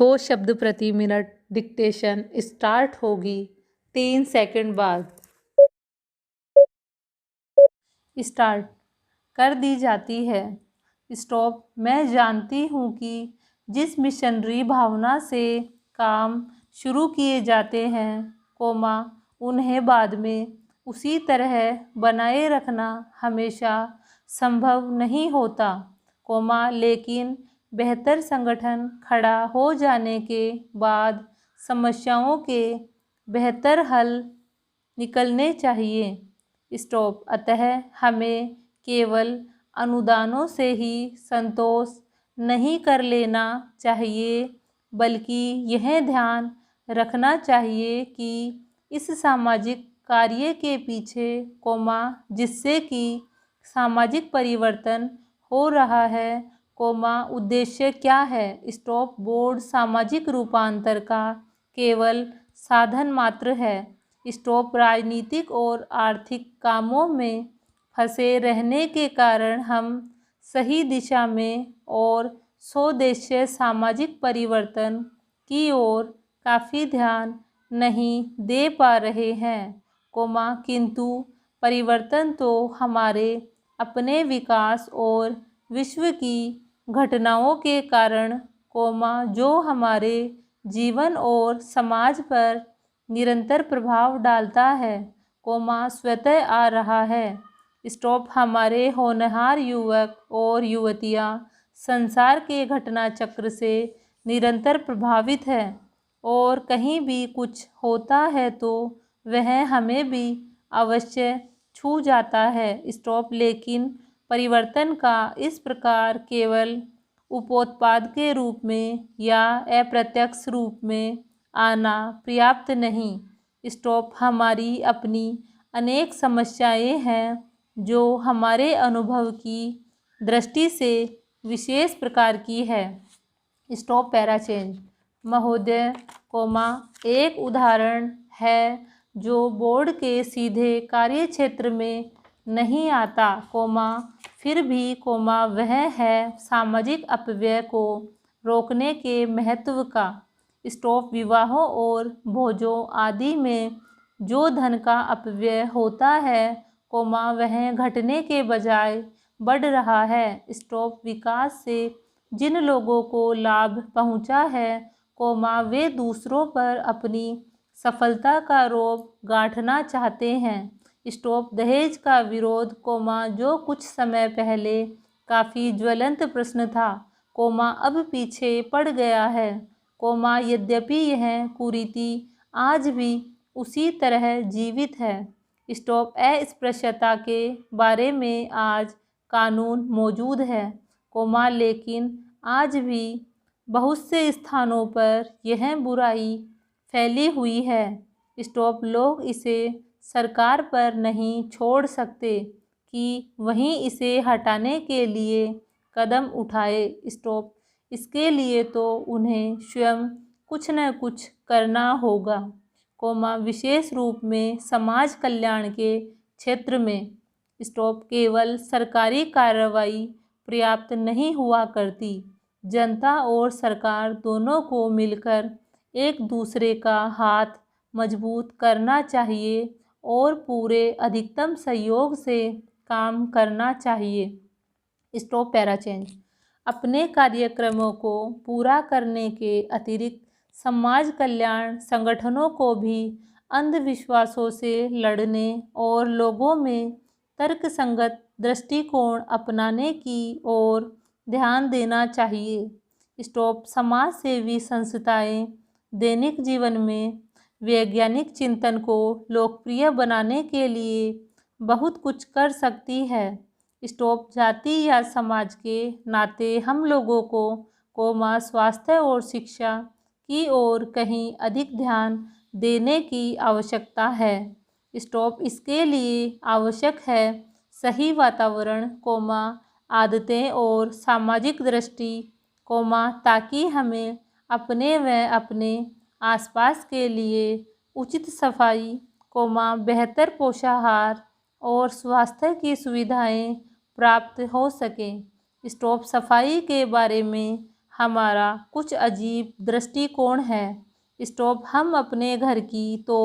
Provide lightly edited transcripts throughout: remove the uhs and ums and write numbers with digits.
100 शब्द प्रति minute dictation start होगी 3 सेकंड बाद। स्टार्ट कर दी जाती है। स्टॉप मैं जानती हूँ कि जिस मिशनरी भावना से काम शुरू किए जाते हैं, कोमा उन्हें बाद में उसी तरह बनाए रखना हमेशा संभव नहीं होता, कोमा लेकिन बेहतर संगठन खड़ा हो जाने के बाद समस्याओं के बेहतर हल निकलने चाहिए। स्टॉप अतः हमें केवल अनुदानों से ही संतोष नहीं कर लेना चाहिए, बल्कि यह ध्यान रखना चाहिए कि इस सामाजिक कार्य के पीछे, कोमा जिससे कि सामाजिक परिवर्तन हो रहा है, कोमा उद्देश्य क्या है। स्टॉप बोर्ड सामाजिक रूपांतर का केवल साधन मात्र है। स्टॉप राजनीतिक और आर्थिक कामों में फंसे रहने के कारण हम सही दिशा में और स्वदेशीय सामाजिक परिवर्तन की ओर काफ़ी ध्यान नहीं दे पा रहे हैं, कोमा किंतु परिवर्तन तो हमारे अपने विकास और विश्व की घटनाओं के कारण, कोमा जो हमारे जीवन और समाज पर निरंतर प्रभाव डालता है, कोमा स्वतः आ रहा है। स्टॉप हमारे होनहार युवक और युवतियाँ संसार के घटना चक्र से निरंतर प्रभावित है और कहीं भी कुछ होता है तो वह हमें भी अवश्य छू जाता है। स्टॉप लेकिन परिवर्तन का इस प्रकार केवल उपोत्पाद के रूप में या अप्रत्यक्ष रूप में आना पर्याप्त नहीं। स्टॉप हमारी अपनी अनेक समस्याएं हैं जो हमारे अनुभव की दृष्टि से विशेष प्रकार की है। स्टॉप पैरा चेंज महोदय, कोमा एक उदाहरण है जो बोर्ड के सीधे कार्य क्षेत्र में नहीं आता, कोमा फिर भी, कोमा वह है सामाजिक अपव्यय को रोकने के महत्व का। स्टॉप विवाहों और भोजों आदि में जो धन का अपव्यय होता है, कोमा वह घटने के बजाय बढ़ रहा है। स्टॉप विकास से जिन लोगों को लाभ पहुंचा है, कोमा वे दूसरों पर अपनी सफलता का रोब गांठना चाहते हैं। स्टॉप दहेज का विरोध, कोमा जो कुछ समय पहले काफ़ी ज्वलंत प्रश्न था, कोमा अब पीछे पड़ गया है, कोमा यद्यपि यह कुरीति आज भी उसी तरह जीवित है। स्टॉप अस्पृश्यता के बारे में आज कानून मौजूद है, कोमा लेकिन आज भी बहुत से स्थानों पर यह बुराई फैली हुई है। स्टॉप लोग इसे सरकार पर नहीं छोड़ सकते कि वहीं इसे हटाने के लिए कदम उठाए। स्टॉप इसके लिए तो उन्हें स्वयं कुछ न कुछ करना होगा, कोमा विशेष रूप में समाज कल्याण के क्षेत्र में। स्टॉप केवल सरकारी कार्रवाई पर्याप्त नहीं हुआ करती, जनता और सरकार दोनों को मिलकर एक दूसरे का हाथ मजबूत करना चाहिए और पूरे अधिकतम सहयोग से काम करना चाहिए। स्टॉप पैरा चेंज अपने कार्यक्रमों को पूरा करने के अतिरिक्त समाज कल्याण संगठनों को भी अंधविश्वासों से लड़ने और लोगों में तर्कसंगत दृष्टिकोण अपनाने की ओर ध्यान देना चाहिए। स्टॉप समाज सेवी संस्थाएं दैनिक जीवन में वैज्ञानिक चिंतन को लोकप्रिय बनाने के लिए बहुत कुछ कर सकती है। स्टॉप जाति या समाज के नाते हम लोगों को, कोमा स्वास्थ्य और शिक्षा की ओर कहीं अधिक ध्यान देने की आवश्यकता है। स्टॉप इसके लिए आवश्यक है सही वातावरण, कोमा आदतें और सामाजिक दृष्टि, कोमा ताकि हमें अपने व अपने आसपास के लिए उचित सफाई, कोमा बेहतर पोषाहार और स्वास्थ्य की सुविधाएं प्राप्त हो सकें। स्टॉप सफाई के बारे में हमारा कुछ अजीब दृष्टिकोण है। स्टॉप हम अपने घर की तो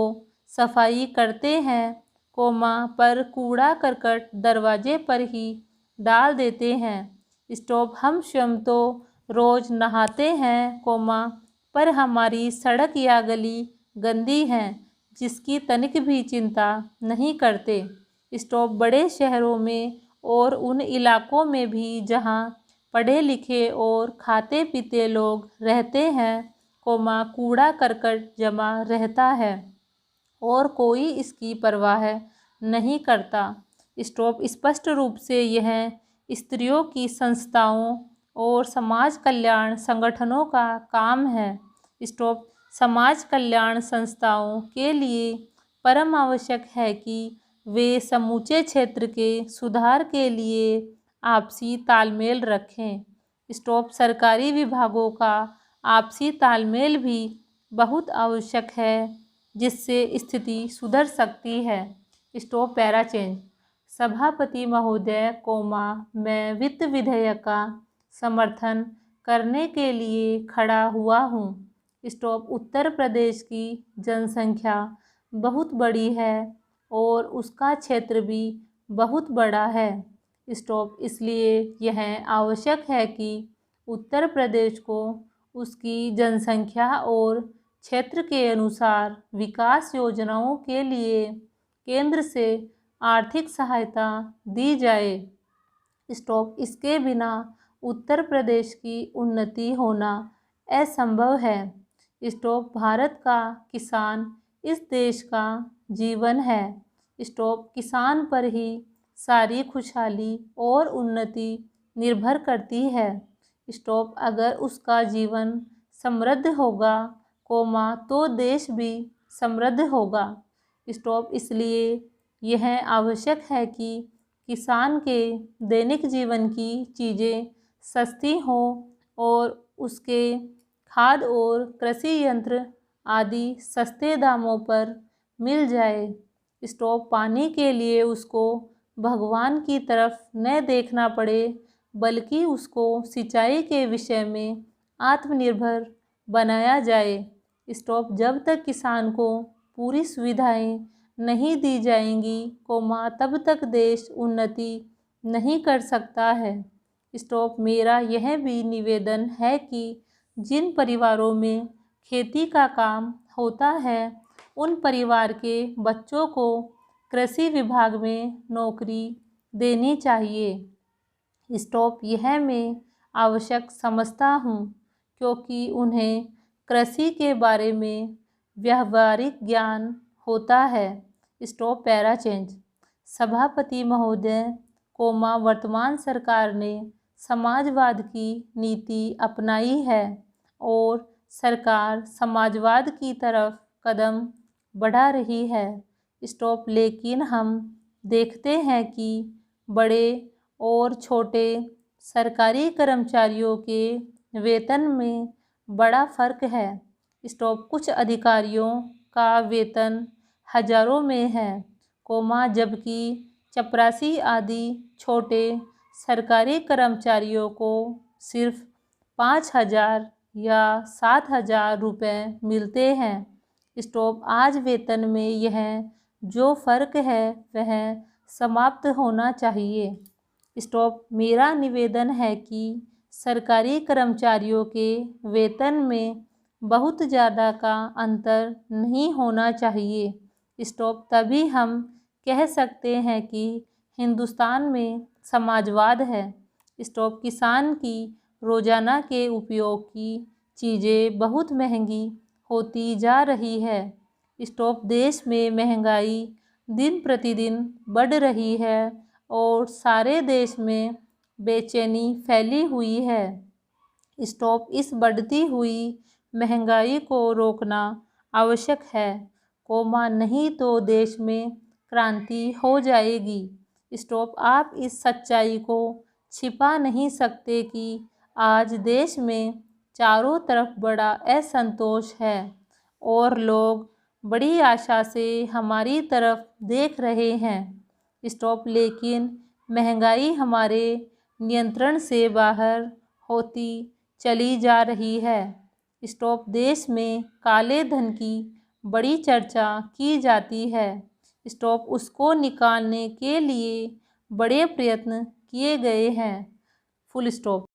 सफाई करते हैं, पर कूड़ा करकट दरवाजे पर ही डाल देते हैं। स्टॉप हम स्वयं तो रोज़ नहाते हैं, पर हमारी सड़क या गली गंदी है जिसकी तनिक भी चिंता नहीं करते। स्टॉप बड़े शहरों में और उन इलाकों में भी जहां पढ़े लिखे और खाते पीते लोग रहते हैं, कूड़ा करकट जमा रहता है और कोई इसकी परवाह नहीं करता। स्टॉप स्पष्ट रूप से यह स्त्रियों की संस्थाओं और समाज कल्याण संगठनों का काम है। स्टॉप समाज कल्याण संस्थाओं के लिए परम आवश्यक है कि वे समूचे क्षेत्र के सुधार के लिए आपसी तालमेल रखें। स्टॉप सरकारी विभागों का आपसी तालमेल भी बहुत आवश्यक है जिससे स्थिति सुधर सकती है। Stop para change. सभापति महोदय, मैं वित्त विधेयक का समर्थन करने के लिए खड़ा हुआ हूँ। स्टॉप उत्तर प्रदेश की जनसंख्या बहुत बड़ी है और उसका क्षेत्र भी बहुत बड़ा है। स्टॉप इसलिए यह आवश्यक है कि उत्तर प्रदेश को उसकी जनसंख्या और क्षेत्र के अनुसार विकास योजनाओं के लिए केंद्र से आर्थिक सहायता दी जाए। स्टॉप इसके बिना उत्तर प्रदेश की उन्नति होना असंभव है। स्टॉप भारत का किसान इस देश का जीवन है। स्टॉप किसान पर ही सारी खुशहाली और उन्नति निर्भर करती है। स्टॉप अगर उसका जीवन समृद्ध होगा, तो देश भी समृद्ध होगा। स्टॉप इसलिए यह आवश्यक है कि किसान के दैनिक जीवन की चीज़ें सस्ती हों और उसके खाद और कृषि यंत्र आदि सस्ते दामों पर मिल जाए। स्टॉप पानी के लिए उसको भगवान की तरफ न देखना पड़े, बल्कि उसको सिंचाई के विषय में आत्मनिर्भर बनाया जाए। स्टॉप जब तक किसान को पूरी सुविधाएं नहीं दी जाएंगी, तब तक देश उन्नति नहीं कर सकता है। स्टॉप मेरा यह भी निवेदन है कि जिन परिवारों में खेती का काम होता है, उन परिवार के बच्चों को कृषि विभाग में नौकरी देनी चाहिए। स्टॉप यह मैं आवश्यक समझता हूँ क्योंकि उन्हें कृषि के बारे में व्यावहारिक ज्ञान होता है। Stop para change. सभापति महोदय, वर्तमान सरकार ने समाजवाद की नीति अपनाई है और सरकार समाजवाद की तरफ कदम बढ़ा रही है। स्टॉप लेकिन हम देखते हैं कि बड़े और छोटे सरकारी कर्मचारियों के वेतन में बड़ा फर्क है। स्टॉप कुछ अधिकारियों का वेतन हजारों में है, जबकि चपरासी आदि छोटे सरकारी कर्मचारियों को सिर्फ 5,000 या 7,000 रुपये मिलते हैं। स्टॉप आज वेतन में यह जो फ़र्क है वह समाप्त होना चाहिए। स्टॉप मेरा निवेदन है कि सरकारी कर्मचारियों के वेतन में बहुत ज़्यादा का अंतर नहीं होना चाहिए। स्टॉप तभी हम कह सकते हैं कि हिंदुस्तान में समाजवाद है। स्टॉप किसान की रोज़ाना के उपयोग की चीज़ें बहुत महंगी होती जा रही है। स्टॉप देश में महंगाई दिन प्रतिदिन बढ़ रही है और सारे देश में बेचैनी फैली हुई है। स्टॉप इस बढ़ती हुई महंगाई को रोकना आवश्यक है, नहीं तो देश में क्रांति हो जाएगी। स्टॉप आप इस सच्चाई को छिपा नहीं सकते कि आज देश में चारों तरफ बड़ा असंतोष है और लोग बड़ी आशा से हमारी तरफ देख रहे हैं। स्टॉप लेकिन महंगाई हमारे नियंत्रण से बाहर होती चली जा रही है। स्टॉप। देश में काले धन की बड़ी चर्चा की जाती है। स्टॉप। उसको निकालने के लिए बड़े प्रयत्न किए गए हैं। Full stop.